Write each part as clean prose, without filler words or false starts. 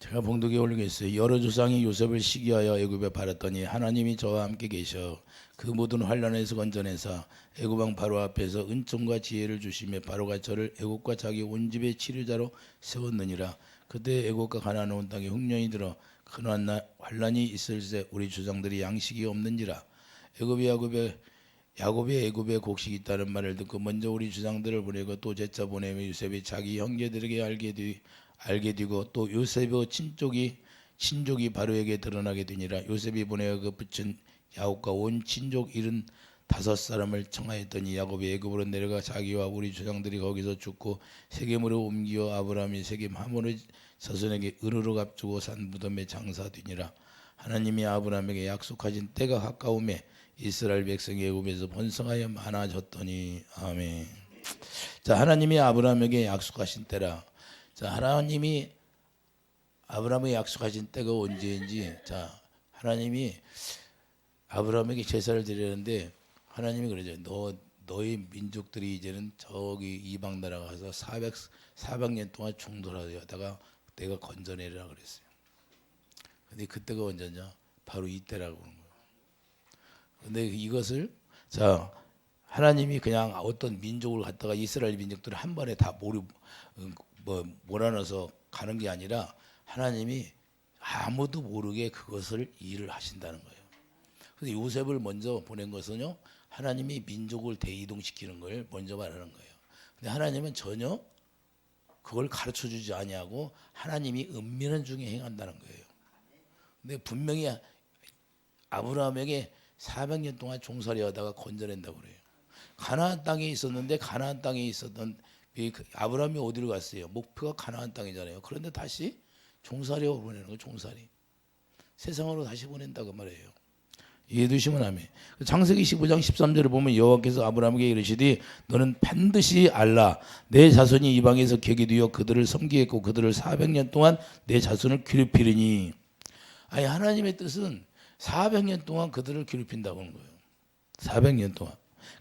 제가 봉독에 올리겠어요. 여러 조상이 요셉을 시기하여 애굽에 팔았더니 하나님이 저와 함께 계셔 그 모든 환난에서 건져내사 애굽 왕 바로 앞에서 은총과 지혜를 주시며 바로가 저를 애굽과 자기 온 집의 치료자로 세웠느니라. 그때 애굽과 가나안 온 땅에 흉년이 들어 큰 환난이 있을새 우리 조상들이 양식이 없는지라. 야곱이 애굽에 곡식이 있다는 말을 듣고 먼저 우리 조상들을 보내고 또 제차 보내며 요셉이 자기 형제들에게 알게 되고 또 요셉의 친족이 바로에게 드러나게 되니라. 요셉이 보내어 그 붙인 야곱과 온 친족 75사람을 청하였더니 야곱이 애굽으로 내려가 자기와 우리 조상들이 거기서 죽고 세겜으로 옮기어 아브라함이 세겜 하모르 자손에게 으르르 값주고 산 무덤에 장사되니라. 하나님이 아브라함에게 약속하신 때가 가까우매 이스라엘 백성이 애굽에서 번성하여 많아졌더니. 아멘. 자, 하나님이 아브라함에게 약속하신 때라. 자, 하나님이 아브라함에게 약속하신 때가 언제인지. 자, 하나님이 아브라함에게 제사를 드리는데 하나님이 그러죠. 너희 민족들이 이제는 저기 이방 나라 가서 400년 동안 충돌하다가 내가 건져내리라 그랬어요. 근데 그때가 언제냐? 바로 이때라고 그러는 거예요. 근데 이것을 자, 하나님이 그냥 어떤 민족을 갖다가 이스라엘 민족들을 한 번에 다 몰아넣어서 가는 게 아니라 하나님이 아무도 모르게 그것을 일을 하신다는 거예요. 그래서 요셉을 먼저 보낸 것은요, 하나님이 민족을 대이동시키는 걸 먼저 말하는 거예요. 근데 하나님은 전혀 그걸 가르쳐 주지 아니하고 하나님이 은밀한 중에 행한다는 거예요. 근데 분명히 아브라함에게 400년 동안 종살이 하다가 건져낸다고 그래요. 가나안 땅에 있었는데 가나안 땅에 있었던 아브라함이 어디로 갔어요? 목표가 가나안 땅이잖아요. 그런데 다시 종살이로 보내는 거예요. 종살이. 세상으로 다시 보낸다고 말해요. 이해되시면 아멘. 창세기 15장 13절을 보면 여호와께서 아브라함에게 이르시되 너는 반드시 알라 내 자손이 이방에서 객이 되어 그들을 섬기겠고 그들을 400년 동안 내 자손을 괴롭히리니. 아니, 하나님의 뜻은 400년 동안 그들을 괴롭힌다고 하는 거예요. 400년 동안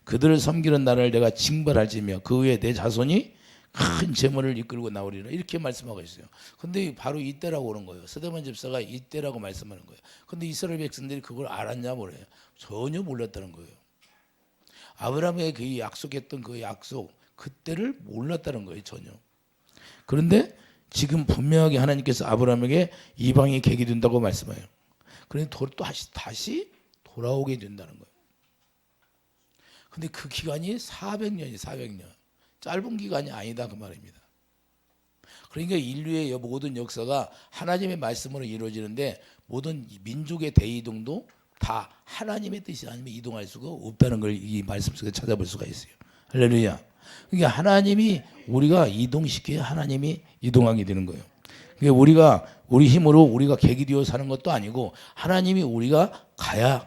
그들을 섬기는 나라를 내가 징벌할지며 그 후에 내 자손이 큰 재물을 이끌고 나오리라, 이렇게 말씀하고 있어요. 근데 바로 이때라고 하는 거예요. 스데반 집사가 이때라고 말씀하는 거예요. 근데 이스라엘 백성들이 그걸 알았냐 뭐래요? 전혀 몰랐다는 거예요. 아브라함에게 그 약속했던 그 약속 그때를 몰랐다는 거예요. 전혀. 그런데 지금 분명하게 하나님께서 아브라함에게 이방이 객이 된다고 말씀해요. 그런데 또 다시 돌아오게 된다는 거예요. 근데 그 기간이 400년이 400년. 짧은 기간이 아니다 그 말입니다. 그러니까 인류의 모든 역사가 하나님의 말씀으로 이루어지는데 모든 민족의 대이동도 다 하나님의 뜻이 아니면 이동할 수가 없다는 걸 이 말씀 속에 찾아볼 수가 있어요. 할렐루야. 그러니까 하나님이 우리가 이동시켜야 하나님이 이동하게 되는 거예요. 그러니까 우리가 우리 힘으로 우리가 객이 되어 사는 것도 아니고 하나님이 우리가 가야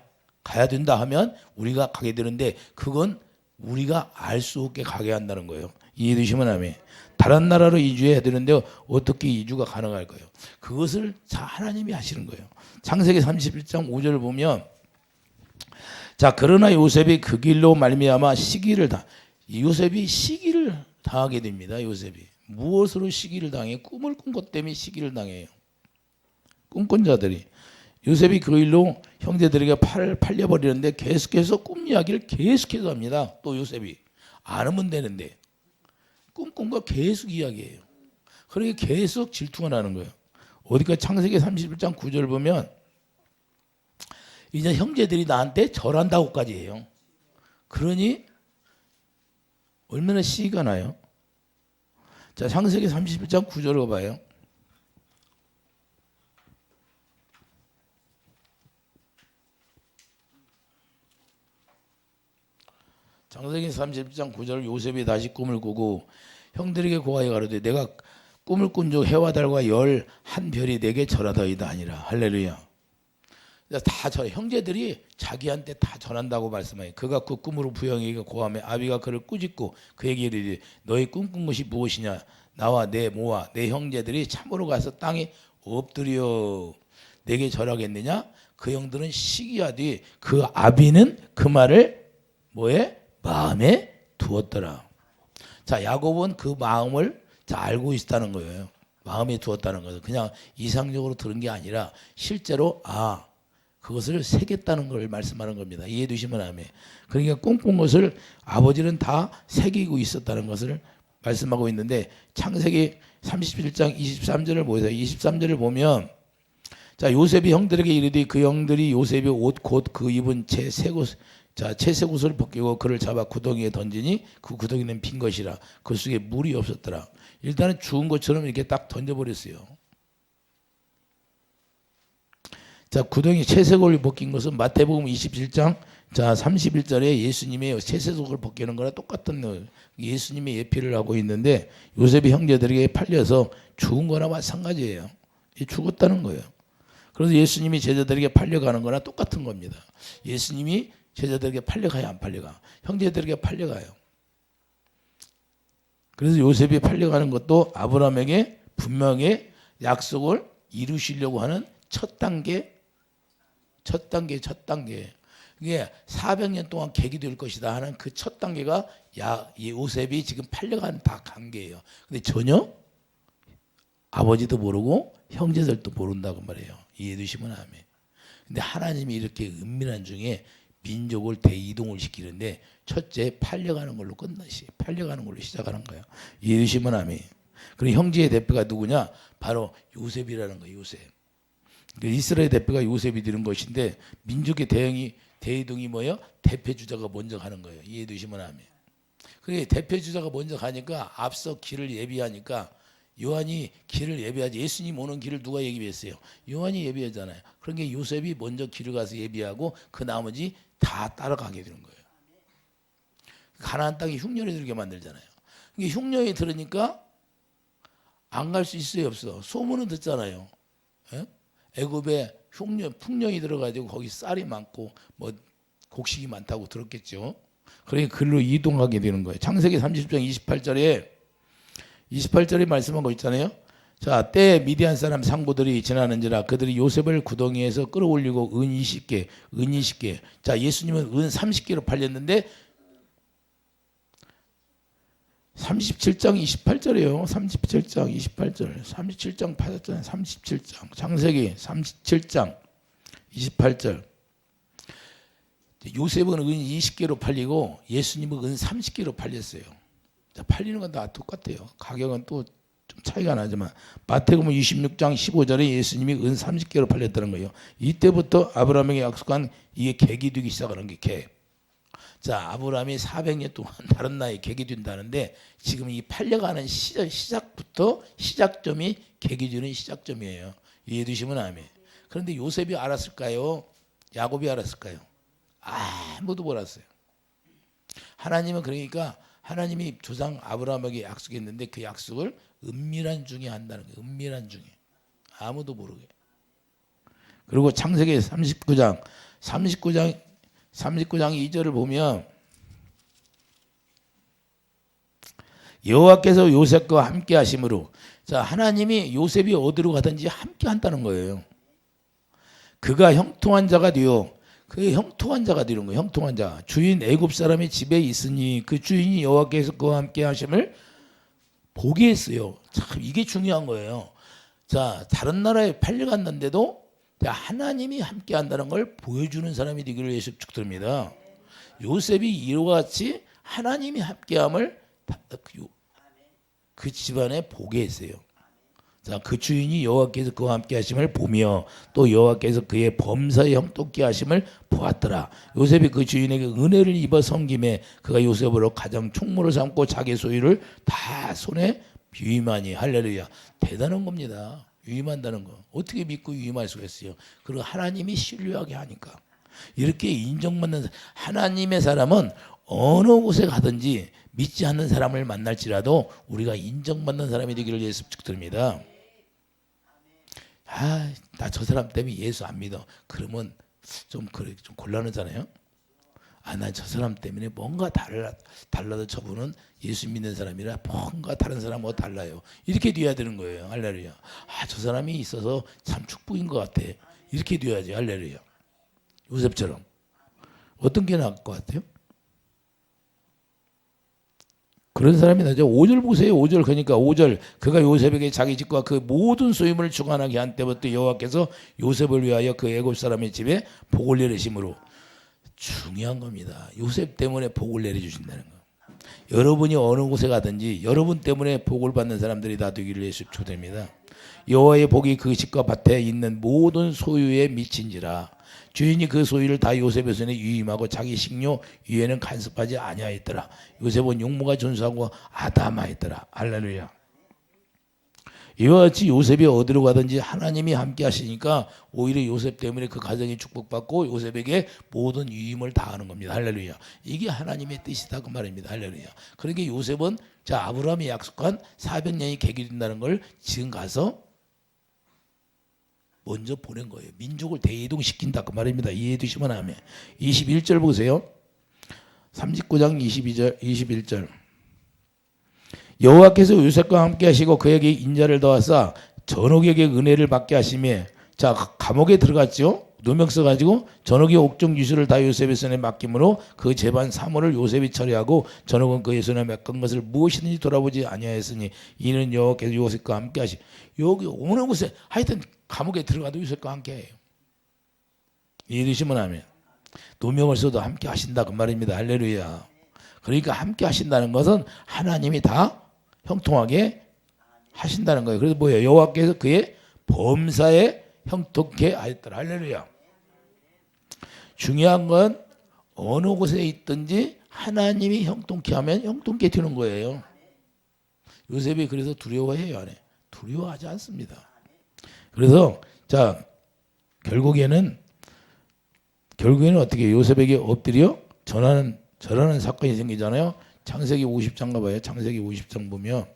된다 하면 우리가 가게 되는데 그건 우리가 알 수 없게 가게 한다는 거예요. 이해되시면 아멘. 다른 나라로 이주해야 되는데 어떻게 이주가 가능할까요? 그것을 다 하나님이 하시는 거예요. 창세기 31장 5절을 보면 자, 그러나 요셉이 그 길로 말미암아 요셉이 시기를 당하게 됩니다. 요셉이 무엇으로 시기를 당해? 꿈을 꾼 것 때문에 시기를 당해요. 꿈꾼 자들이. 요셉이 그 일로 형제들에게 팔려버리는데 계속해서 꿈 이야기를 계속해서 합니다. 또 요셉이 안 하면 되는데 꿈꾼 거 계속 이야기해요. 그러니까 계속 질투가 나는 거예요. 어디까 창세기 31장 9절 보면 이제 형제들이 나한테 절한다고까지 해요. 그러니 얼마나 시기가 나요? 자, 창세기 31장 9절을 봐요. 창세기 30장 9절 요셉이 다시 꿈을 꾸고 형들에게 고하여 가로되 내가 꿈을 꾼 적 해와 달과 11별이 내게 절하더이다 아니라. 할렐루야. 형제들이 자기한테 다 전한다고 말씀해요. 그가 그 꿈으로 부영에게 고하며 아비가 그를 꾸짖고 그에게 이르되 너희 꿈꾼 것이 무엇이냐? 나와 내 모아 내 형제들이 참으로 가서 땅에 엎드려 내게 절하겠느냐? 그 형들은 시기하되 그 아비는 그 말을 뭐에? 마음에 두었더라. 자, 야곱은 그 마음을 다 알고 있다는 거예요. 마음에 두었다는 것은 그냥 이상적으로 들은 게 아니라 실제로 그것을 새겼다는 걸 말씀하는 겁니다. 이해해 두시면 아멘. 그러니까 꿈꾼 것을 아버지는 다 새기고 있었다는 것을 말씀하고 있는데 창세기 37장 23절을 보세요. 23절을 보면 자 요셉이 형들에게 이르되 그 형들이 요셉이 옷 곧 그 입은 채색 옷을 벗기고 그를 잡아 구덩이에 던지니 그 구덩이는 빈 것이라 그 속에 물이 없었더라. 일단은 죽은 것처럼 이렇게 딱 던져버렸어요. 자 구덩이 채색 옷을 벗긴 것은 마태복음 27장 31절에 예수님의 채색 옷을 벗기는 거랑 똑같은 예수님의 예피를 하고 있는데 요셉이 형제들에게 팔려서 죽은 거나 마찬가지예요. 죽었다는 거예요. 그래서 예수님이 제자들에게 팔려가는 거나 똑같은 겁니다. 예수님이 제자들에게 팔려가야 안 팔려가? 형제들에게 팔려가요. 그래서 요셉이 팔려가는 것도 아브라함에게 분명히 약속을 이루시려고 하는 첫 단계. 이게 400년 동안 객이 될 것이다 하는 그 첫 단계가 요셉이 지금 팔려가는 다 관계예요. 근데 전혀 아버지도 모르고 형제들도 모른다고 말해요. 이해해 주시면 아멘. 근데 하나님이 이렇게 은밀한 중에 민족을 대이동을 시키는데 첫째 팔려가는 걸로 팔려가는 걸로 시작하는 거예요. 이해해 주시면 아멘. 그리고 형제의 대표가 누구냐? 바로 요셉이라는 거예요. 요셉. 이스라엘 대표가 요셉이 되는 것인데 민족의 대이동이 뭐예요? 대표 주자가 먼저 가는 거예요. 이해해 주시면 아멘. 그게 대표 주자가 먼저 가니까 앞서 길을 예비하니까 요한이 길을 예비하지. 예수님 오는 길을 누가 예비했어요? 요한이 예비하잖아요. 그러니까 요셉이 먼저 길을 가서 예비하고 그 나머지 다 따라가게 되는 거예요. 가나안 땅에 흉년이 들게 만들잖아요. 이게 흉년이 들으니까 안 갈 수 있어요, 없어? 소문은 듣잖아요. 예? 애굽에 풍년이 들어가지고 거기 쌀이 많고 뭐 곡식이 많다고 들었겠죠. 그러니까 글로 이동하게 되는 거예요. 창세기 30장 28절에 말씀한 거 있잖아요. 자, 때에 미디안 사람 상고들이 지나는지라 그들이 요셉을 구덩이에서 끌어올리고 은 20개. 자, 예수님은 은 30개로 팔렸는데 37장 28절이에요. 37장 28절. 37장 팔았잖아요. 37장. 창세기 37장 28절. 요셉은 은 20개로 팔리고 예수님은 은 30개로 팔렸어요. 자, 팔리는 건 다 똑같아요. 가격은 또 좀 차이가 나지만 마태복음 26장 15절에 예수님이 은 30개로 팔렸다는 거예요. 이때부터 아브라함에게 약속한 이게 객이 되기 시작하는 게 객. 자, 아브라함이 400년 동안 다른 나라에 객이 된다는데 지금 이 팔려가는 시작부터 시작점이 객이 되는 시작점이에요. 이해해 주시면 아멘. 그런데 요셉이 알았을까요? 야곱이 알았을까요? 아무도 몰랐어요. 하나님은 그러니까 하나님이 조상 아브라함에게 약속했는데 그 약속을 은밀한 중에 한다는 거예요. 은밀한 중에. 아무도 모르게. 그리고 창세기 39장 2절을 보면 여호와께서 요셉과 함께 하심으로 자 하나님이 요셉이 어디로 가든지 함께 한다는 거예요. 그가 형통한 자가 되어 그게 형통한 자가 되는 거예요. 형통한 자. 주인 애굽 사람이 집에 있으니 그 주인이 여호와께서 그와 함께 하심을 보게 했어요. 참 이게 중요한 거예요. 자 다른 나라에 팔려갔는데도 하나님이 함께 한다는 걸 보여주는 사람이 되기를 예수 축복드립니다. 요셉이 이와 같이 하나님이 함께함을 그 집안에 보게 했어요. 자, 그 주인이 여호와께서 그와 함께 하심을 보며 또 여호와께서 그의 범사에 형통케 하심을 보았더라. 요셉이 그 주인에게 은혜를 입어 섬김에 그가 요셉으로 가장 총무를 삼고 자기 소유를 다 손에 유임하니 할렐루야. 대단한 겁니다. 유임한다는 거. 어떻게 믿고 유임할 수가 있어요? 그리고 하나님이 신뢰하게 하니까. 이렇게 인정받는 하나님의 사람은 어느 곳에 가든지 믿지 않는 사람을 만날지라도 우리가 인정받는 사람이 되기를 예수 축복드립니다. 나 저 사람 때문에 예수 안 믿어. 그러면 좀 곤란하잖아요. 난 저 사람 때문에 뭔가 달라도 저분은 예수 믿는 사람이라 뭔가 다른 사람하고 달라요. 이렇게 돼야 되는 거예요. 할렐루야. 저 사람이 있어서 참 축복인 것 같아. 이렇게 돼야지. 할렐루야. 요셉처럼. 어떤 게 나을 것 같아요? 그런 사람이 나죠. 5절 보세요. 5절 그러니까 5절 그가 요셉에게 자기 집과 그 모든 소유물을 주관하게 한 때부터 여호와께서 요셉을 위하여 그 애굽 사람의 집에 복을 내리심으로. 중요한 겁니다. 요셉 때문에 복을 내려주신다는 거. 여러분이 어느 곳에 가든지 여러분 때문에 복을 받는 사람들이 다 되기를 예수 초대입니다. 여호와의 복이 그 집과 밭에 있는 모든 소유에 미친지라. 주인이 그 소유를 다 요셉의 손에 유임하고 자기 식료 위에는 간섭하지 아니하였더라. 요셉은 용모가 존수하고 아담하였더라. 할렐루야. 이와 같이 요셉이 어디로 가든지 하나님이 함께 하시니까 오히려 요셉 때문에 그 가정이 축복받고 요셉에게 모든 유임을 다하는 겁니다. 할렐루야. 이게 하나님의 뜻이다 그 말입니다. 할렐루야. 그러니까 요셉은 자 아브라함이 약속한 400년이 계기된다는 걸 지금 가서 먼저 보낸 거예요. 민족을 대이동시킨다 그 말입니다. 이해해 두시면 아멘. 21절 보세요. 39장 21절. 여호와께서 요셉과 함께 하시고 그에게 인자를 더하사 전옥에게 은혜를 받게 하시며 자 감옥에 들어갔죠. 누명 써가지고 전옥의 옥중 유수를 다 요셉의 손에 맡김으로 그 재반 사물을 요셉이 처리하고 전옥은 그의 손에 맡긴 것을 무엇이든지 돌아보지 아니하였으니 이는 여호와께서 요셉과 함께 하시. 여기 어느 곳에 하여튼 감옥에 들어가도 요셉과 함께 해요. 이해되시면 하면 누명을 써도 함께 하신다 그 말입니다. 할렐루야. 그러니까 함께 하신다는 것은 하나님이 다 형통하게 하신다는 거예요. 그래서 뭐예요? 여호와께서 그의 범사에 형통케 하였더라. 할렐루야. 중요한 건 어느 곳에 있든지 하나님이 형통케 하면 형통케 되는 거예요. 요셉이 그래서 두려워해요, 안 해? 두려워하지 않습니다. 그래서 자 결국에는 어떻게 요셉에게 엎드려 절하는 사건이 생기잖아요. 창세기 50장 가봐요. 창세기 50장 보면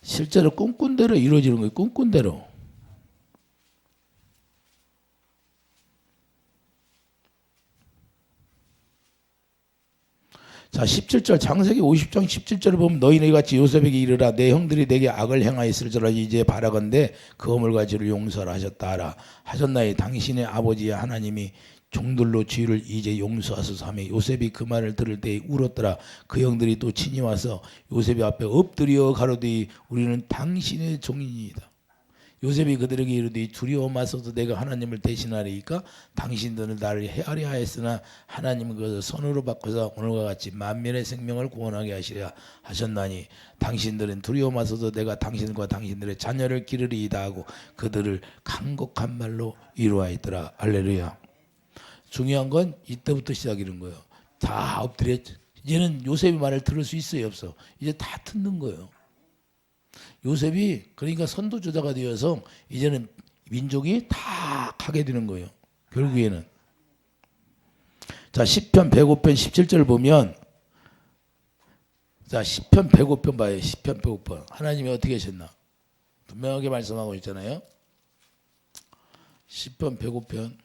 실제로 꿈꾼 대로 이루어지는 거예요. 꿈꾼 대로. 자 17절 창세기 50장 17절을 보면 너희네 같이 요셉에게 이르라 내 형들이 내게 악을 행하였을지라 이제 바라건대 그 허물과 죄를 용서하라 하셨다 하라 하셨나니 당신의 아버지의 하나님이 종들로 죄를 이제 용서하소서 하며 요셉이 그 말을 들을 때에 울었더라. 그 형들이 또 친히 와서 요셉이 앞에 엎드려 가로되 우리는 당신의 종이니이다. 요셉이 그들에게 이르되 두려워 마소서 내가 하나님을 대신하리이까 당신들은 나를 헤아려 하였으나 하나님은 그것을 선으로 바꿔서 오늘과 같이 만민의 생명을 구원하게 하시려 하셨나니 당신들은 두려워 마소서 내가 당신과 당신들의 자녀를 기르리이다 하고 그들을 간곡한 말로 위로하였더라. 할렐루야. 중요한 건 이때부터 시작이는 거예요. 다 엎드렸죠. 이제는 요셉의 말을 들을 수 있어요, 없어? 이제 다 듣는 거예요. 요셉이 그러니까 선도주자가 되어서 이제는 민족이 다 가게 되는 거예요. 결국에는. 자, 시편 105편 17절 보면 자, 시편 105편 봐요. 시편 105편. 하나님이 어떻게 하셨나? 분명하게 말씀하고 있잖아요. 시편 105편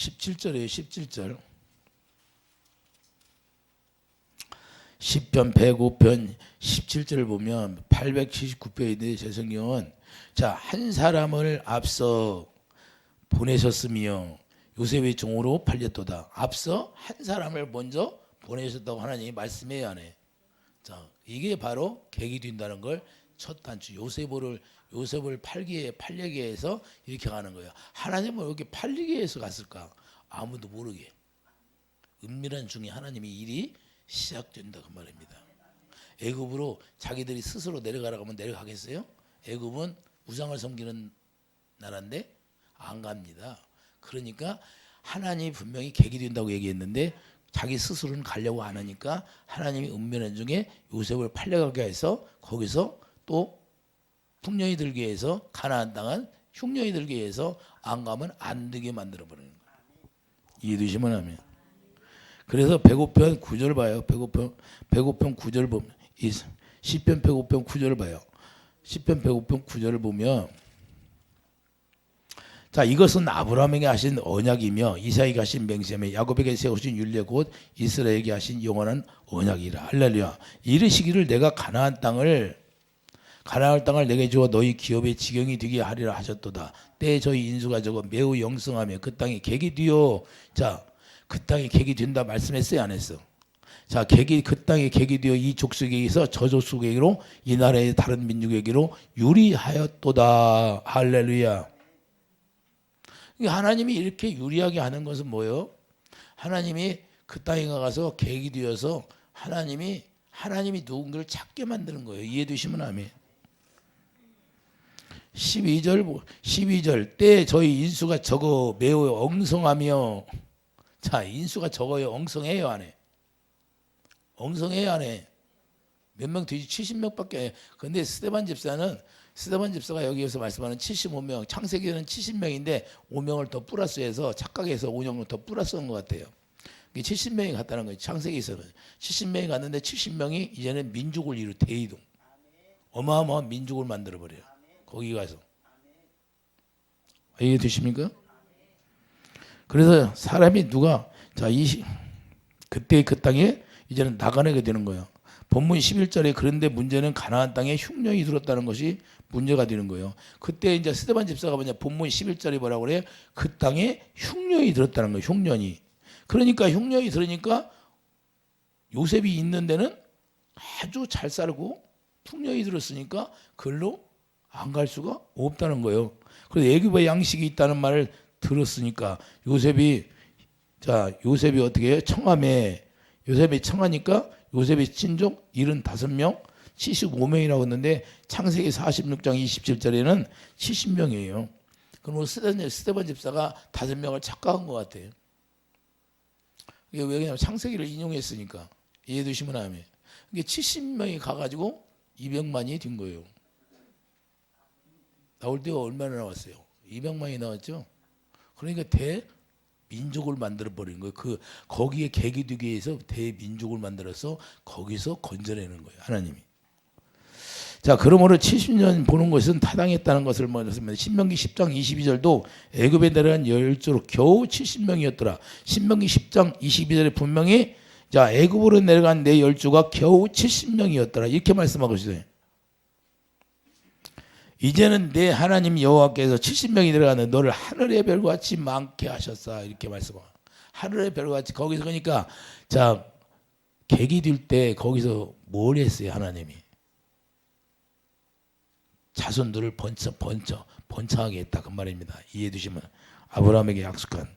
17절이에요. 17절. 시편 105편 17절을 보면 879페이지의 제 성경은 자, 한 사람을 앞서 보내셨으며 요셉의 종으로 팔렸도다. 앞서 한 사람을 먼저 보내셨다고 하나님이 말씀해요, 안 해? 자, 이게 바로 계기 된다는 걸 첫 단추. 요셉을 팔리게 해서 이렇게 가는 거예요. 하나님은 왜 이렇게 팔리게 해서 갔을까? 아무도 모르게. 은밀한 중에 하나님이 일이 시작된다 그 말입니다. 애굽으로 자기들이 스스로 내려가라고 하면 내려가겠어요? 애굽은 우상을 섬기는 나라인데 안 갑니다. 그러니까 하나님이 분명히 계기 된다고 얘기했는데 자기 스스로는 가려고 안 하니까 하나님이 은밀한 중에 요셉을 팔려가게 해서 거기서 또 풍년이 들게 해서 가나안 땅은 흉년이 들게 해서 안 가면 안 되게 만들어 버리는 거예요. 이해되시면 하면. 그래서 105편 9절 봐요. 105편 9절 보면 시편 105편 9절 봐요. 시편 105편 9절을 보면 자, 이것은 아브라함에게 하신 언약이며 이삭에게 하신 맹세며 야곱에게 세우신 율례 곧 이스라엘에게 하신 영원한 언약이라. 할렐루야. 이르시기를 내가 가나안 땅을 가나안 땅을 내게 주어 너희 기업의 지경이 되게 하리라 하셨도다. 때에 저희 인수가 적어 매우 영성하며 그 땅에 객이 되어. 자, 그 땅에 객이 된다 말씀했어요, 안 했어? 자, 그 땅에 객이 되어 이 족속에게서 저 족속에게로 이 나라의 다른 민족에게로 유리하였도다. 할렐루야. 하나님이 이렇게 유리하게 하는 것은 뭐예요? 하나님이 그 땅에 가서 객이 되어서 하나님이 누군가를 찾게 만드는 거예요. 이해되시면 아멘. 12절 때 저희 인수가 적어 매우 엉성하며. 자, 인수가 적어요? 엉성해요? 안 해? 엉성해요? 안 해? 몇 명 되지? 70명밖에 안 해. 근데 스데반 집사가 여기에서 말씀하는 75명, 창세기에는 70명인데 5명을 더 플러스해서 착각해서 5명을 더 플러스한 것 같아요. 70명이 갔다는 거예요. 창세기에서는 70명이 갔는데 70명이 이제는 민족을 이루 대이동. 어마어마한 민족을 만들어 버려요. 거기 가서. 이해되십니까? 그래서 사람이 누가 그때 그 땅에 이제는 나가내게 되는 거예요. 본문 11절에 그런데 문제는 가나안 땅에 흉년이 들었다는 것이 문제가 되는 거예요. 그때 이제 스데반 집사가 뭐냐, 본문 11절에 뭐라고 그래요? 그 땅에 흉년이 들었다는 거예요. 흉년이. 그러니까 흉년이 들으니까 요셉이 있는 데는 아주 잘 살고 풍년이 들었으니까 그걸로 안 갈 수가 없다는 거예요. 그래서 애굽의 양식이 있다는 말을 들었으니까 요셉이 어떻게 해요? 요셉이 청하니까 요셉의 친족 75명 75명이라고 했는데 창세기 46장 27절에는 70명이에요. 그럼 스데반 집사가 5명을 착각한 것 같아요. 이게 왜냐면 창세기를 인용했으니까. 이해되시면 아멘. 이게 70명이 가가지고 200만이 된 거예요. 나올 때가 얼마나 나왔어요? 200만이 나왔죠. 그러니까 대민족을 만들어 버린 거예요. 거기에 객이 되기 위해서 대민족을 만들어서 거기서 건져내는 거예요. 하나님이. 자, 그러므로 70년 보는 것은 타당했다는 것을 말했습니다. 신명기 10장 22절도 애굽에 내려간 열조로 겨우 70명이었더라. 신명기 10장 22절에 분명히 애굽으로 내려간 내 열조가 겨우 70명이었더라. 이렇게 말씀하고 있어요. 이제는 내 하나님 여호와께서 70명이 내려가는 너를 하늘의 별과 같이 많게 하셨사. 이렇게 말씀하고. 하늘의 별과 같이. 거기서 그러니까 객이 될 때 거기서 뭘 했어요? 하나님이. 자손들을 번창하게 했다. 그 말입니다. 이해해 주시면. 아브라함에게 약속한.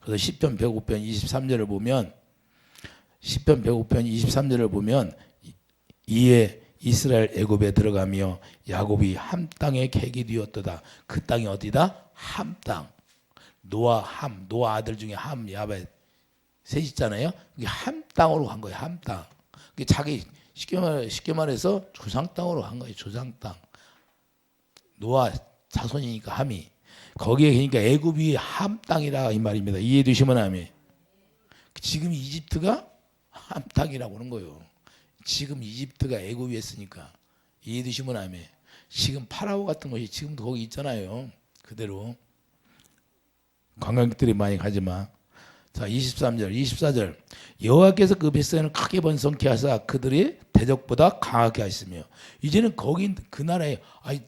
그래서 시편 105편 23절을 보면 이에 이스라엘 애굽에 들어가며 야곱이 함 땅에 객이 되었도다. 그 땅이 어디다? 함 땅. 노아 아들 중에 함, 야벳 셋 있잖아요. 그게 함 땅으로 간 거예요. 함 땅. 그게 자기 쉽게 말해서 조상 땅으로 간 거예요. 조상 땅. 노아 자손이니까 함이. 거기에 그러니까 애굽이 함 땅이라 이 말입니다. 이해해 주시면 아멘. 지금 이집트가 함 땅이라고 하는 거예요. 지금 이집트가 애굽이 했으니까. 이해해 주시면 아멘. 지금 파라오 같은 것이 지금도 거기 있잖아요. 그대로. 관광객들이 많이 가지만. 자, 24절 여호와께서 그 백성을 크게 번성케 하사 그들의 대적보다 강하게 하시며. 이제는 그 나라에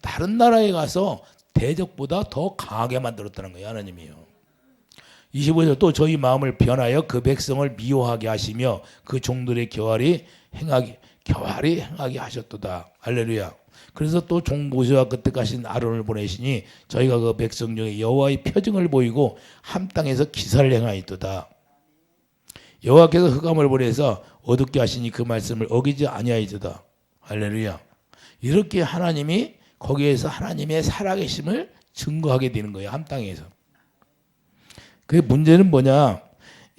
다른 나라에 가서 대적보다 더 강하게 만들었다는 거예요. 하나님이요. 25절 또 저희 마음을 변하여 그 백성을 미워하게 하시며 그 종들의 겨활이 행하게 하셨도다. 할렐루야. 그래서 또 종 모세와 그때 가신 아론을 보내시니 저희가 그 백성 중에 여호와의 표징을 보이고 함 땅에서 기사를 행하였도다. 여호와께서 흑암을 보내서 어둡게 하시니 그 말씀을 어기지 아니하였도다. 할렐루야. 이렇게 하나님이 거기에서 하나님의 살아계심을 증거하게 되는 거예요. 함 땅에서. 그 문제는 뭐냐?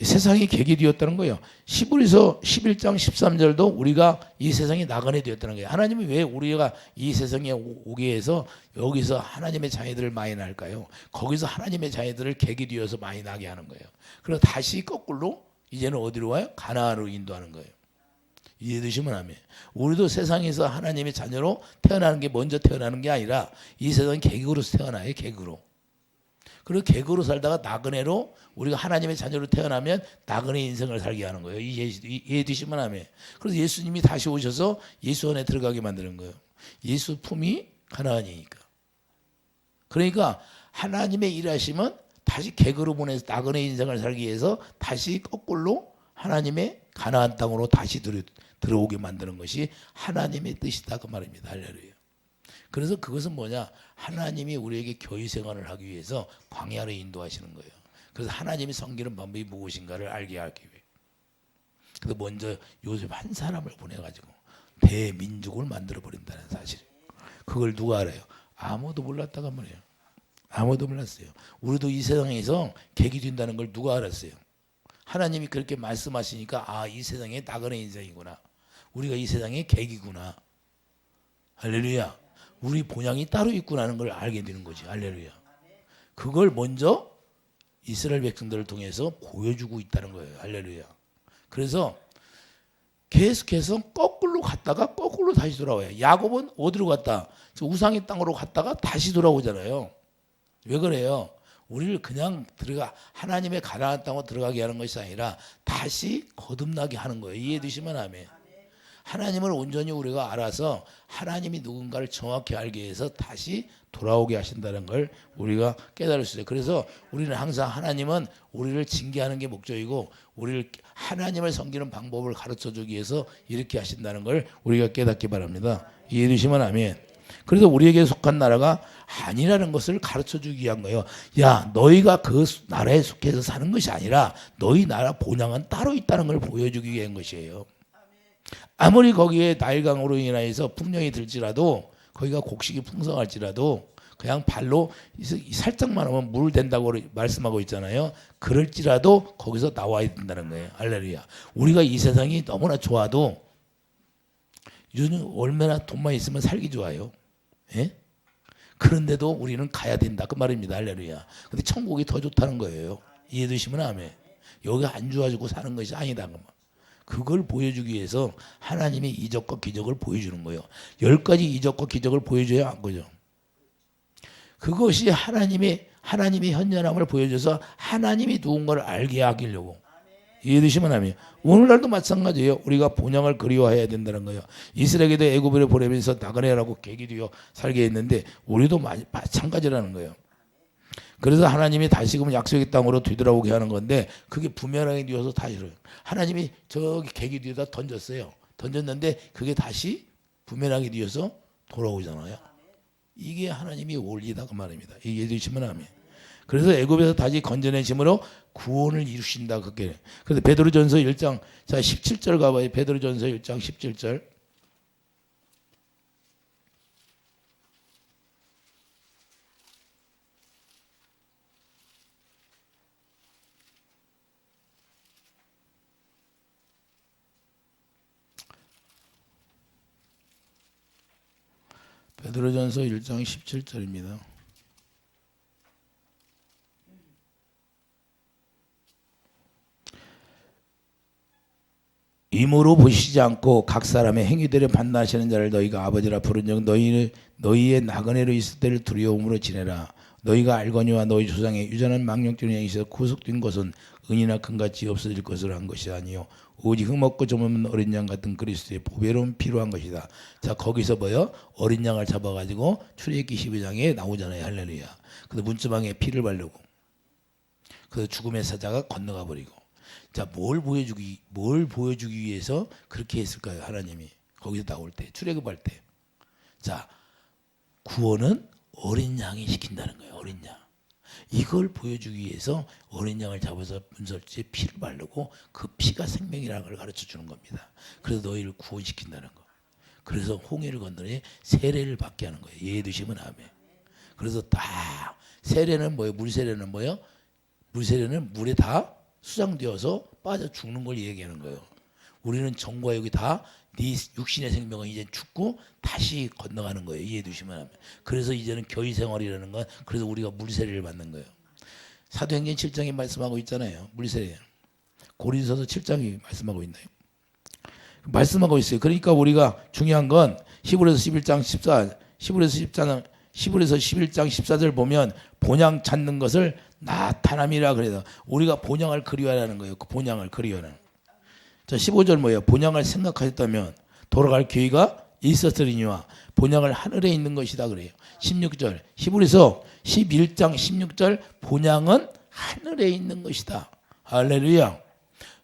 세상이 객이 되었다는 거예요. 히브리서 11장 13절도 우리가 이 세상에 나그네 되었다는 거예요. 하나님이 왜 우리가 이 세상에 오게 해서 여기서 하나님의 자녀들을 많이 낳을까요? 거기서 하나님의 자녀들을 객이 되어서 많이 나게 하는 거예요. 그래서 다시 거꾸로 이제는 어디로 와요? 가나안으로 인도하는 거예요. 이해되시면 아멘. 우리도 세상에서 하나님의 자녀로 태어나는 게 먼저 태어나는 게 아니라 이 세상 객으로서 태어나요. 객으로. 그리고 객으로 살다가 나그네로 우리가 하나님의 자녀로 태어나면 나그네 인생을 살게 하는 거예요. 이해되시면 하면. 그래서 예수님이 다시 오셔서 예수 안에 들어가게 만드는 거예요. 예수 품이 가나안이니까. 그러니까 하나님의 일하심은 다시 객으로 보내서 나그네 인생을 살기 위해서 다시 거꾸로 하나님의 가나안 땅으로 다시 들어오게 만드는 것이 하나님의 뜻이다 그 말입니다. 할렐루야. 그래서 그것은 뭐냐? 하나님이 우리에게 교회 생활을 하기 위해서 광야로 인도하시는 거예요. 그래서 하나님이 섬기는 방법이 무엇인가를 알게 하기 위해. 그래서 먼저 요셉 한 사람을 보내가지고 대민족을 만들어 버린다는 사실. 그걸 누가 알아요? 아무도 몰랐다가 말이에요. 아무도 몰랐어요. 우리도 이 세상에서 객이 된다는 걸 누가 알았어요? 하나님이 그렇게 말씀하시니까 아, 이 세상에 나그네 인생이구나. 우리가 이 세상에 객이구나. 할렐루야. 우리 본향이 따로 있구나는 걸 알게 되는 거지. 할렐루야. 그걸 먼저 이스라엘 백성들을 통해서 보여주고 있다는 거예요. 할렐루야. 그래서 계속해서 거꾸로 갔다가 거꾸로 다시 돌아와요. 야곱은 어디로 갔다? 우상의 땅으로 갔다가 다시 돌아오잖아요. 왜 그래요? 우리를 그냥 하나님의 가나안 땅으로 들어가게 하는 것이 아니라 다시 거듭나게 하는 거예요. 이해되시면 아멘. 하나님을 온전히 우리가 알아서 하나님이 누군가를 정확히 알게 해서 다시 돌아오게 하신다는 걸 우리가 깨달을 수 있어요. 그래서 우리는 항상 하나님은 우리를 징계하는 게 목적이고 우리를 하나님을 섬기는 방법을 가르쳐주기 위해서 이렇게 하신다는 걸 우리가 깨닫기 바랍니다. 이해되시면 아멘. 그래서 우리에게 속한 나라가 아니라는 것을 가르쳐주기 위한 거예요. 야, 너희가 그 나라에 속해서 사는 것이 아니라 너희 나라 본향은 따로 있다는 걸 보여주기 위한 것이에요. 아무리 거기에 나일강으로 인하여서 풍령이 들지라도 거기가 곡식이 풍성할지라도 그냥 발로 살짝만 하면 물 된다고 말씀하고 있잖아요. 그럴지라도 거기서 나와야 된다는 거예요. 할렐루야. 우리가 이 세상이 너무나 좋아도 요즘 얼마나 돈만 있으면 살기 좋아요. 예? 그런데도 우리는 가야 된다 그 말입니다. 할렐루야. 근데 천국이 더 좋다는 거예요. 이해되시면 아멘. 여기가 안 좋아지고 사는 것이 아니다. 그걸 보여주기 위해서 하나님이 이적과 기적을 보여주는 거예요. 10가지 이적과 기적을 보여줘야 한 거죠. 그것이 하나님의 현존함을 보여줘서 하나님이 누군가를 알게 하려고. 이해되시면 아멘. 오늘날도 마찬가지예요. 우리가 본향을 그리워해야 된다는 거예요. 이스라엘도 애굽으로 보내면서 나그네라고 객이 되어 살게 했는데 우리도 마찬가지라는 거예요. 그래서 하나님이 다시금 약속의 땅으로 되돌아오게 하는 건데 그게 부메랑이 되어서 다시 이래요. 하나님이 저기 객이 되어다 던졌어요. 던졌는데 그게 다시 부메랑이 되어서 돌아오잖아요. 이게 하나님이 원리다 그 말입니다. 이해되시면 아멘. 그래서 애굽에서 다시 건져내심으로 구원을 이루신다 그게. 그래서 베드로전서 1장 자 17절 가봐요. 베드로전서 1장 17절. 베드로전서 1장 17절입니다. 임으로 보시지 않고 각 사람의 행위대로 판단하시는 자를 너희가 아버지라 부른즉 너희의 나그네로 있을 때를 두려움으로 지내라. 너희가 알거니와 너희 조상의 유전한 망령된 행위에서 구속된 것은 은이나 금같이 없어질 것으로 한 것이 아니요 오직 흠없고 좀 어린 양 같은 그리스도의 보배로운 필요한 것이다. 자 거기서 뭐요? 어린 양을 잡아가지고 출애굽기 12장에 나오잖아요. 할렐루야. 그래서 문지방에 피를 바르고 그래서 죽음의 사자가 건너가 버리고. 자, 뭘 보여주기 위해서 그렇게 했을까요? 하나님이 거기서 나올 때 출애굽할 때. 자, 구원은 어린 양이 시킨다는 거예요. 어린 양. 이걸 보여주기 위해서 어린 양을 잡아서 문설주에 피를 바르고 그 피가 생명이라는 걸 가르쳐 주는 겁니다. 그래서 너희를 구원시킨다는 거. 그래서 홍해를 건너니 세례를 받게 하는 거예요. 이해되시면 아멘. 그래서 다 세례는 뭐예요? 물세례는 뭐예요? 물세례는 물에 다 수장되어서 빠져 죽는 걸 얘기하는 거예요. 우리는 정과 육이 다 네 육신의 생명은 이제 죽고 다시 건너가는 거예요. 이해해두시면 하면. 그래서 이제는 교회 생활이라는 건 그래서 우리가 물세례를 받는 거예요. 사도행전 7장에 말씀하고 있잖아요. 물세례. 고린도서 7장이 말씀하고 있나요? 말씀하고 있어요. 그러니까 우리가 중요한 건 히브리서 11장 14, 히브리서 히브리서 11장 14절 보면 본향 찾는 것을 나타남이라 그래서 우리가 본향을 그리워하라는 거예요. 그 본향을 그리워하는. 자, 15절 뭐예요? 본향을 생각하셨다면 돌아갈 기회가 있었으리니와 본향을 하늘에 있는 것이다 그래요. 16절 히브리서 11장 16절 본향은 하늘에 있는 것이다. 할렐루야.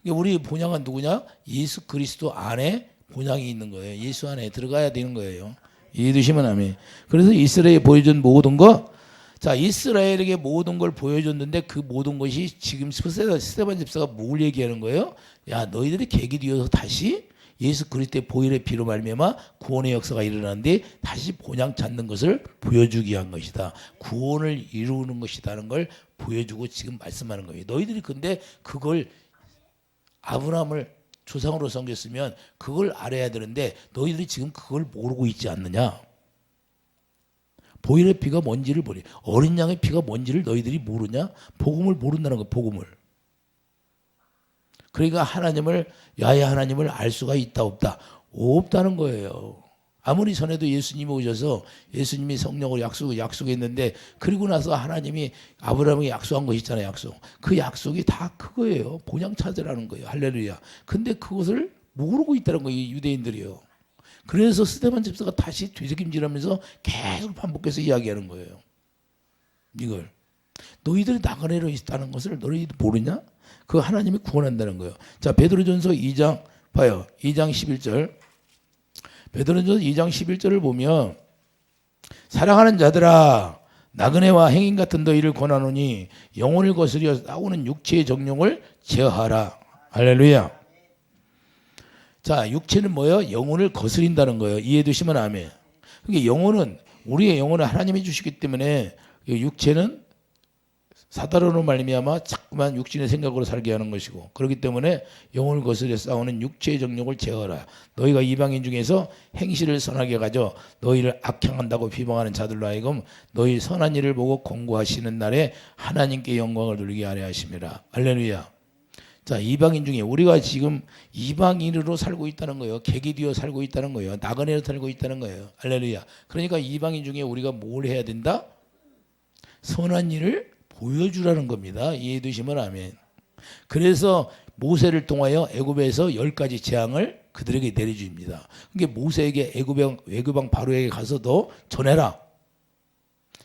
우리 본향은 누구냐? 예수 그리스도 안에 본향이 있는 거예요. 예수 안에 들어가야 되는 거예요. 이해되시면 아멘. 그래서 이스라엘에 보여준 모든 거, 자, 이스라엘에게 모든 걸 보여줬는데 그 모든 것이 지금 스데반 집사가 뭘 얘기하는 거예요? 야, 너희들이 계기 되어서 다시 예수 그리스도의 보혈의 피로 말미암아 구원의 역사가 일어나는데 다시 본향 찾는 것을 보여주기 위한 것이다. 구원을 이루는 것이라는 걸 보여주고 지금 말씀하는 거예요. 너희들이 근데 그걸 아브라함을 조상으로 섬겼으면 그걸 알아야 되는데 너희들이 지금 그걸 모르고 있지 않느냐. 보혈의 피가 뭔지를 모르. 어린 양의 피가 뭔지를 너희들이 모르냐. 복음을 모른다는 거예요. 복음을. 그러니까 하나님을 야훼 하나님을 알 수가 있다 없다. 없다는 거예요. 아무리 전에도 예수님이 오셔서 예수님이 성령을 약속했는데 그리고 나서 하나님이 아브라함에게 약속한 것이 있잖아요. 약속. 그 약속이 다 그거예요. 본향 찾으라는 거예요. 할렐루야. 근데 그것을 모르고 있다는 거예요. 유대인들이요. 그래서 스데반 집사가 다시 되새김질하면서 계속 반복해서 이야기하는 거예요. 이걸. 너희들이 나그네로 있다는 것을 너희들 모르냐? 그 하나님이 구원한다는 거예요. 자, 베드로전서 2장 봐요. 2장 11절. 베드로전서 2장 11절을 보면 사랑하는 자들아 나그네와 행인 같은 너희를 권하노니 영혼을 거스려 싸우는 육체의 정욕을 제어하라. 할렐루야. 자, 육체는 뭐예요? 영혼을 거스린다는 거예요. 이해되시면 아멘. 그러니까 영혼은 우리의 영혼을 하나님이 주시기 때문에 육체는 사단으로 말미암아 자꾸만 육신의 생각으로 살게 하는 것이고 그렇기 때문에 영혼을 거스려 싸우는 육체의 정욕을 제어하라. 너희가 이방인 중에서 행실을 선하게 가져 너희를 악행한다고 비방하는 자들로 하여금 너희 선한 일을 보고 공고하시는 날에 하나님께 영광을 돌리게 하려 하심이라. 할렐루야. 자, 이방인 중에 우리가 지금 이방인으로 살고 있다는 거예요. 객이 되어 살고 있다는 거예요. 나그네로 살고 있다는 거예요. 할렐루야. 그러니까 이방인 중에 우리가 뭘 해야 된다? 선한 일을 보여주라는 겁니다. 이해되시면 아멘. 그래서 모세를 통하여 애굽에서 10가지 재앙을 그들에게 내려줍니다. 그게 모세에게 애굽왕 바로에게 가서 너 전해라.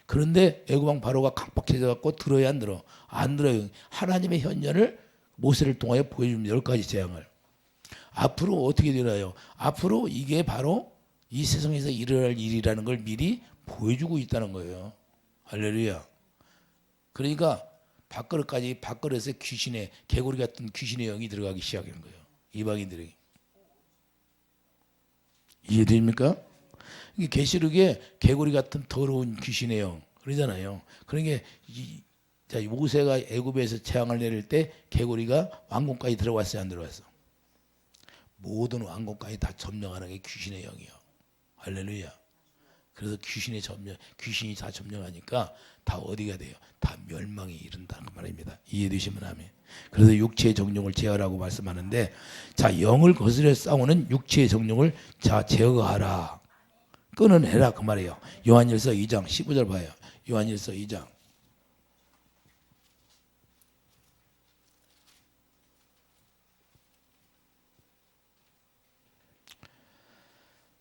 그런데 애굽왕 바로가 강박해져 갖고 들어야 안 들어? 안 들어요. 하나님의 현현을 모세를 통하여 보여줍니다. 10가지 재앙을. 앞으로 어떻게 되나요? 앞으로 이게 바로 이 세상에서 일어날 일이라는 걸 미리 보여주고 있다는 거예요. 할렐루야. 그러니까 밥그릇에 귀신의 개구리 같은 귀신의 영이 들어가기 시작하는 거예요. 이방인들에게. 이해됩니까? 계시록에 개구리 같은 더러운 귀신의 영 그러잖아요. 그러니까 모세가 애굽에서 재앙을 내릴 때 개구리가 왕궁까지 들어왔어요, 안 들어왔어? 모든 왕궁까지 다 점령하는 게 귀신의 영이요. 할렐루야. 그래서 귀신이 다 점령하니까 다 어디가 돼요? 다 멸망에 이른다는 말입니다. 이해되시면 아멘. 그래서 육체의 정욕을 제어하라고 말씀하는데, 자, 영을 거스려 싸우는 육체의 정욕을 자 제어하라. 끊어내라 그 말이에요. 요한일서 2장 15절 봐요. 요한일서 2장.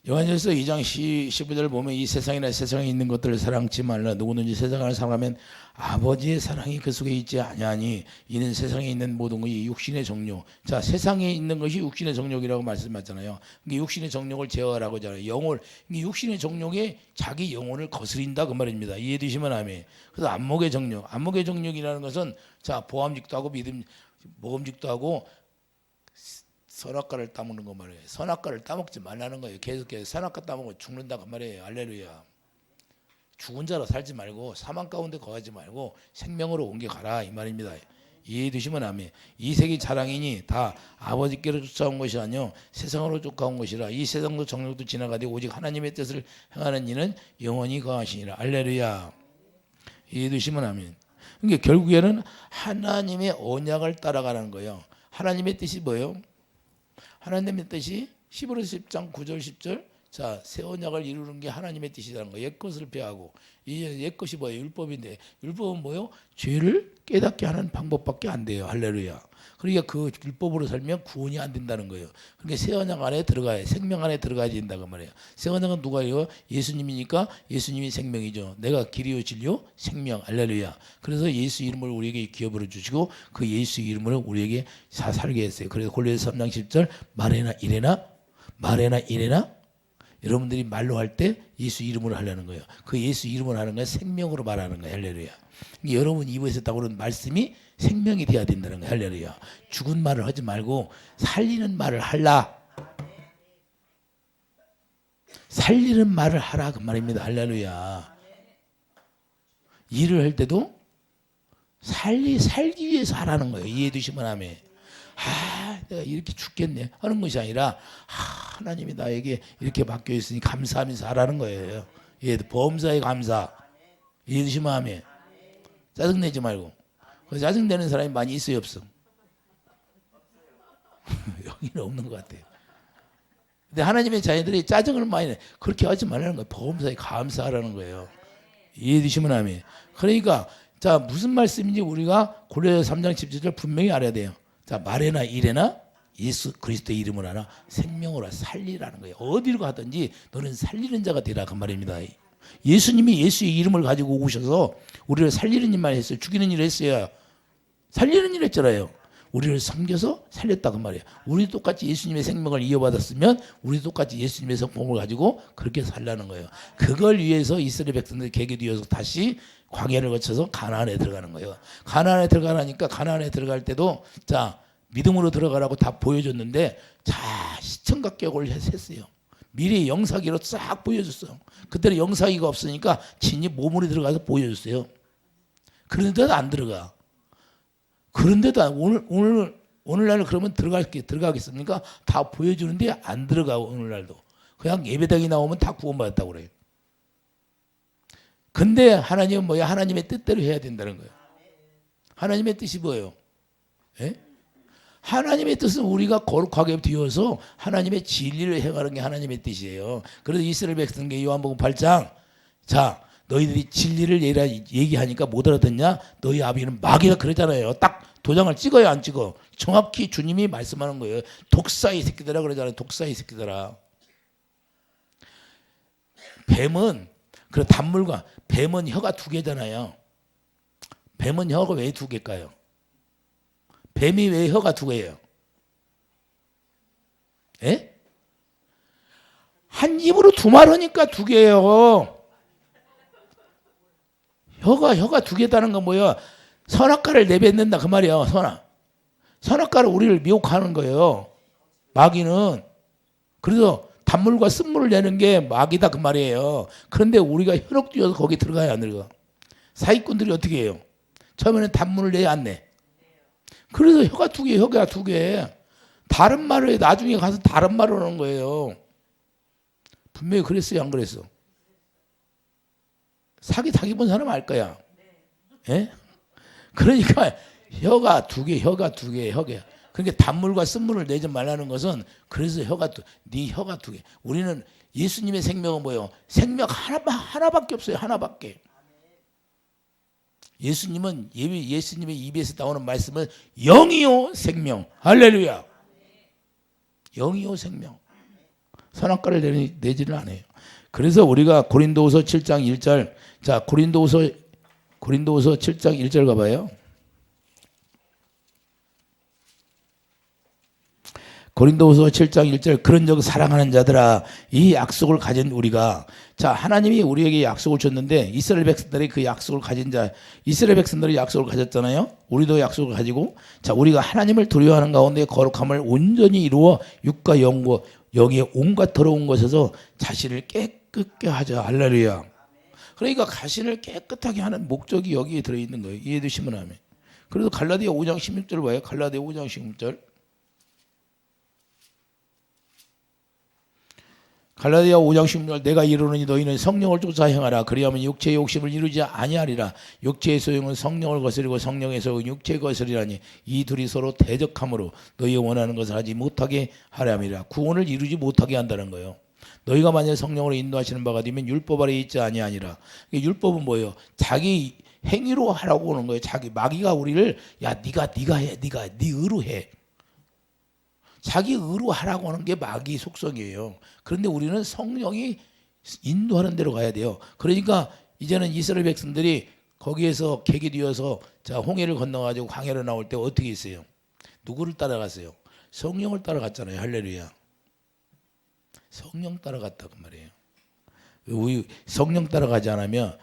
요한일서 2장 15절을 보면 이 세상이나 세상에 있는 것들을 사랑치 말라. 누구든지 세상을 사랑하면 아버지의 사랑이 그 속에 있지 아니하니 이는 세상에 있는 모든 것이 육신의 정욕. 자, 세상에 있는 것이 육신의 정욕이라고 말씀하잖아요. 육신의 정욕을 제어하라고 하잖아요. 육신의 정욕에 자기 영혼을 거스린다 그 말입니다. 이해되시면 아멘. 그래서 안목의 정욕이라는 것은 자, 보암직도 하고 모험직도 하고 선악과를 따먹는 거 말이에요. 선악과를 따먹지 말라는 거예요. 계속해서 선악과 따먹으면 죽는다 그 말이에요. 할렐루야. 죽은 자로 살지 말고 사망 가운데 거하지 말고 생명으로 옮겨가라 이 말입니다. 이해되시면 아멘. 이 세계 자랑이니 다 아버지께로 쫓아온 것이 아니요 세상으로 쫓아온 것이라. 이 세상도 정욕도 지나가되 오직 하나님의 뜻을 행하는 이는 영원히 거하시니라. 할렐루야. 이해되시면 아멘. 그러니까 결국에는 하나님의 언약을 따라가는 거예요. 하나님의 뜻이 뭐예요? 하나님의 뜻이 히브리서 10장 9절 10절 자, 새 언약을 이루는 게 하나님의 뜻이라는 거예요. 옛것을 폐하고. 이 옛것이 뭐예요? 율법인데. 율법은 뭐예요? 죄를 깨닫게 하는 방법밖에 안 돼요. 할렐루야. 그러니까 그 율법으로 살면 구원이 안 된다는 거예요. 그러니까 새 언약 안에 들어가야, 생명 안에 들어가야 된다고 말이에요. 새 언약은 누가요? 예수님이니까 예수님이 생명이죠. 내가 길이요 진리요 생명. 할렐루야. 그래서 예수 이름을 우리에게 기업으로 주시고 그 예수 이름을 우리에게 살게 했어요. 그래서 골로새서 3장 10절 말해나 이래나 여러분들이 말로 할 때 예수 이름으로 하려는 거예요. 그 예수 이름으로 하는 건 생명으로 말하는 거예요. 할렐루야. 그러니까 여러분 입에서 나오는 말씀이 생명이 돼야 된다는 거예요. 할렐루야. 죽은 말을 하지 말고 살리는 말을 하라. 살리는 말을 하라 그 말입니다. 할렐루야. 일을 할 때도 살기 위해서 하라는 거예요. 이해되시면 하면. 내가 이렇게 죽겠네 하는 것이 아니라 하나님이 나에게 이렇게 맡겨 있으니 감사하면서 하라는 거예요. 범사에 감사. 이해되시면 하면. 짜증내지 말고. 짜증내는 사람이 많이 있어요, 없어? 여기는 없는 것 같아요. 근데 하나님의 자녀들이 짜증을 많이 내. 그렇게 하지 말라는 거예요. 범사에 감사하라는 거예요. 이해되시면 하면. 그러니까 자, 무슨 말씀인지 우리가 골로새서 3장 17절 분명히 알아야 돼요. 자, 말해나 이래나 예수 그리스도의 이름을 하나 생명으로 살리라는 거예요. 어디로 가든지 너는 살리는 자가 되라 그 말입니다. 예수님이 예수의 이름을 가지고 오셔서 우리를 살리는 일만 했어요. 죽이는 일을 했어요. 살리는 일을 했잖아요. 우리를 섬겨서 살렸다 그 말이에요. 우리 똑같이 예수님의 생명을 이어받았으면 우리 똑같이 예수님의 성품을 가지고 그렇게 살라는 거예요. 그걸 위해서 이스라엘 백성들이 개개되어서 다시 광야를 거쳐서 가나안에 들어가는 거예요. 가나안에 들어가라니까 가나안에 들어갈 때도 자 믿음으로 들어가라고 다 보여줬는데 자 시청각격을 했어요. 미래의 영사기로 싹 보여줬어요. 그때는 영사기가 없으니까 진이 몸으로 들어가서 보여줬어요. 그런데도 안 들어가. 그런데도 오늘날 그러면 들어가겠습니까? 다 보여주는데 안 들어가. 오늘날도 그냥 예배당이 나오면 다 구원받았다고 그래요. 근데 하나님은 뭐야? 하나님의 뜻대로 해야 된다는 거예요. 하나님의 뜻이 뭐예요? 예? 하나님의 뜻은 우리가 거룩하게 되어서 하나님의 진리를 행하는 게 하나님의 뜻이에요. 그래서 이스라엘 백성에게 요한복음 8장 자 너희들이 진리를 얘기하니까 못 알아듣냐? 너희 아비는 마귀가 그러잖아요. 딱 도장을 찍어요, 안 찍어? 정확히 주님이 말씀하는 거예요. 독사의 새끼들아 그러잖아요. 독사의 새끼들아. 뱀은 그 단물과 뱀은 혀가 2개잖아요. 뱀은 혀가 왜 2개일까요? 뱀이 왜 혀가 2개예요? 예? 한 입으로 2말 하니까 2개예요. 혀가 2개다는 건 뭐예요? 선악과를 내뱉는다 그 말이에요. 선악과를 우리를 미혹하는 거예요. 마귀는. 그래서 단물과 쓴물을 내는 게 마귀다 그 말이에요. 그런데 우리가 혈육 뛰어서 거기 들어가야 안 들어가. 사기꾼들이 어떻게 해요? 처음에는 단물을 내야 안 내. 그래서 혀가 2개. 다른 말을 나중에 가서 다른 말을 하는 거예요. 분명히 그랬어요, 안 그랬어? 사기 본 사람 알 거야. 예? 그러니까 혀가 2개. 그러니까 단물과 쓴물을 내지 말라는 것은 그래서 네 혀가 2개. 우리는 예수님의 생명은 뭐예요? 생명 하나밖에 없어요. 하나밖에. 예수님의 입에서 나오는 말씀은 영이요 생명. 할렐루야. 영이요 생명. 선악과를 내지를 않아요. 그래서 우리가 고린도후서 7장 1절 자 고린도후서 7장 1절 가봐요. 고린도후서 7장 1절 그런즉 사랑하는 자들아 이 약속을 가진 우리가 자 하나님이 우리에게 약속을 줬는데 이스라엘 백성들이 그 약속을 가진 자 이스라엘 백성들이 약속을 가졌잖아요. 우리도 약속을 가지고 자 우리가 하나님을 두려워하는 가운데 거룩함을 온전히 이루어 육과 영과 영의 온갖 더러운 것에서 자신을 깨끗게 하자. 할렐루야. 그러니까 자신을 깨끗하게 하는 목적이 여기에 들어있는 거예요. 이해되시면 하면. 그래서 갈라디아 5장 16절 봐요. 갈라디아 5장 16절. 갈라디아 5장 16절 내가 이르노니 너희는 성령을 쫓아 행하라. 그리하면 육체의 욕심을 이루지 아니하리라. 육체의 소용은 성령을 거스리고 성령의 소용은 육체의 거스리라니 이 둘이 서로 대적함으로 너희 원하는 것을 하지 못하게 하려 함이라. 구원을 이루지 못하게 한다는 거예요. 너희가 만약 성령으로 인도하시는 바가 되면 율법 아래 있지 아니하니라. 율법은 뭐예요? 자기 행위로 하라고 하는 거예요. 자기 마귀가 우리를 야 네가 해, 네가 네 의로 해. 자기 의로 하라고 하는 게 마귀 속성이에요. 그런데 우리는 성령이 인도하는 대로 가야 돼요. 그러니까 이제는 이스라엘 백성들이 거기에서 객이 되어서 자 홍해를 건너가지고 광야로 나올 때 어떻게 했어요? 누구를 따라갔어요? 성령을 따라갔잖아요. 할렐루야. 성령 따라갔다 그 말이에요. 우리 성령 따라가지 않으면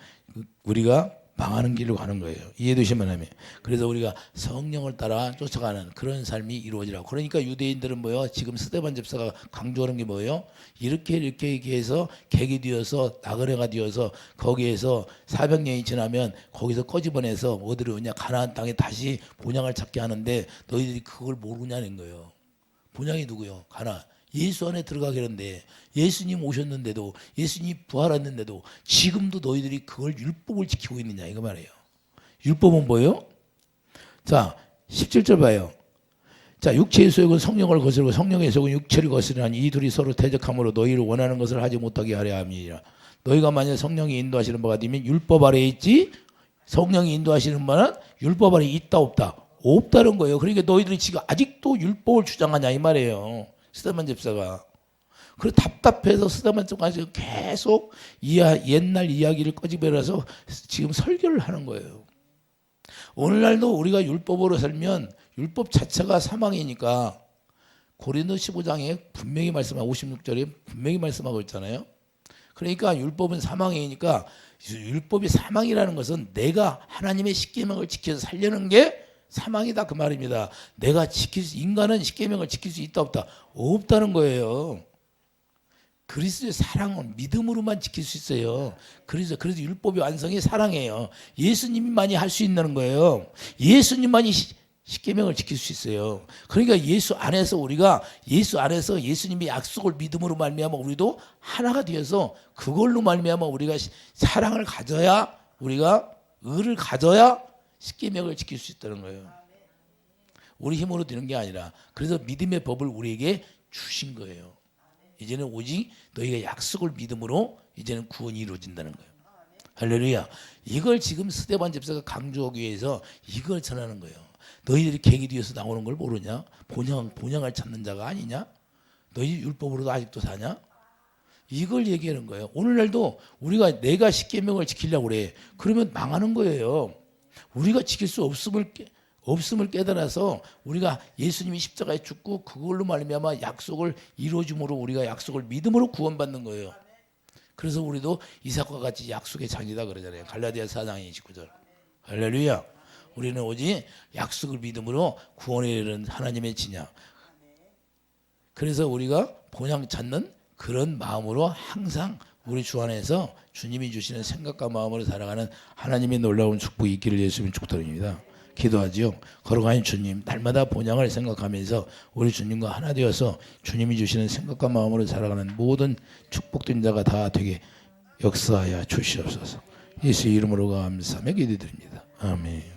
우리가 망하는 길로 가는 거예요. 이해되시면 하면. 그래서 우리가 성령을 따라 쫓아가는 그런 삶이 이루어지라고. 그러니까 유대인들은 뭐요? 지금 스데반 집사가 강조하는 게 뭐예요? 이렇게 해서 객이 되어서 나그네가 되어서 거기에서 400년이 지나면 거기서 꺼집어내서 어디로 오냐? 가나안 땅에 다시 본향을 찾게 하는데 너희들이 그걸 모르냐는 거예요. 본향이 누구요? 가나안. 예수 안에 들어가겠는데 예수님 오셨는데도 예수님 부활했는데도 지금도 너희들이 그걸 율법을 지키고 있느냐 이거 말이에요. 율법은 뭐예요? 자 17절 봐요. 자 육체의 소욕은 성령을 거스르고 성령의 소욕은 육체를 거스르나니 이 둘이 서로 대적함으로 너희를 원하는 것을 하지 못하게 하려 함이니라. 너희가 만약 성령이 인도하시는 바가 되면 율법 아래에 있지 성령이 인도하시는 바는 율법 아래에 있다 없다? 없다는 거예요. 그러니까 너희들이 지금 아직도 율법을 주장하냐 이 말이에요. 스데반 집사가. 그래서 답답해서 스데반 집사가 계속 옛날 이야기를 꺼집어내서 지금 설교를 하는 거예요. 오늘날도 우리가 율법으로 살면 율법 자체가 사망이니까 고린도 15장에 분명히 말씀하고 56절에 분명히 말씀하고 있잖아요. 그러니까 율법은 사망이니까 율법이 사망이라는 것은 내가 하나님의 십계명을 지켜서 살려는 게 사망이다 그 말입니다. 내가 인간은 십계명을 지킬 수 있다 없다? 없다는 거예요. 그리스도의 사랑은 믿음으로만 지킬 수 있어요. 그래서 율법의 완성이 사랑이에요. 예수님만이 할 수 있는 거예요. 예수님만이 십계명을 지킬 수 있어요. 그러니까 예수 안에서 예수님의 약속을 믿음으로 말미암아 우리도 하나가 되어서 그걸로 말미암아 우리가 사랑을 가져야 우리가 의를 가져야 십계명을 지킬 수 있다는 거예요. 우리 힘으로 되는 게 아니라 그래서 믿음의 법을 우리에게 주신 거예요. 이제는 오직 너희가 약속을 믿음으로 이제는 구원이 이루어진다는 거예요. 할렐루야. 이걸 지금 스데반 집사가 강조하기 위해서 이걸 전하는 거예요. 너희들이 객이 되어서 나오는 걸 모르냐? 본향을 찾는 자가 아니냐? 너희 율법으로도 아직도 사냐? 이걸 얘기하는 거예요. 오늘날도 우리가 내가 십계명을 지키려고 그래. 그러면 망하는 거예요. 우리가 지킬 수 없음을 깨달아서 우리가 예수님이 십자가에 죽고 그걸로 말미암아 약속을 이루어줌으로 우리가 약속을 믿음으로 구원받는 거예요. 그래서 우리도 이삭과 같이 약속의 장이다 그러잖아요. 갈라디아 4장 29절. 할렐루야. 우리는 오직 약속을 믿음으로 구원에 이르는 하나님의 지냐. 그래서 우리가 본향 찾는 그런 마음으로 항상 우리 주 안에서 주님이 주시는 생각과 마음으로 살아가는 하나님의 놀라운 축복이 있기를 예수님 축복드립니다. 기도하지요. 걸어가는 주님 날마다 본향을 생각하면서 우리 주님과 하나 되어서 주님이 주시는 생각과 마음으로 살아가는 모든 축복된 자가 다 되게 역사하여 주시옵소서. 예수 이름으로 감사하며 기도드립니다. 아멘.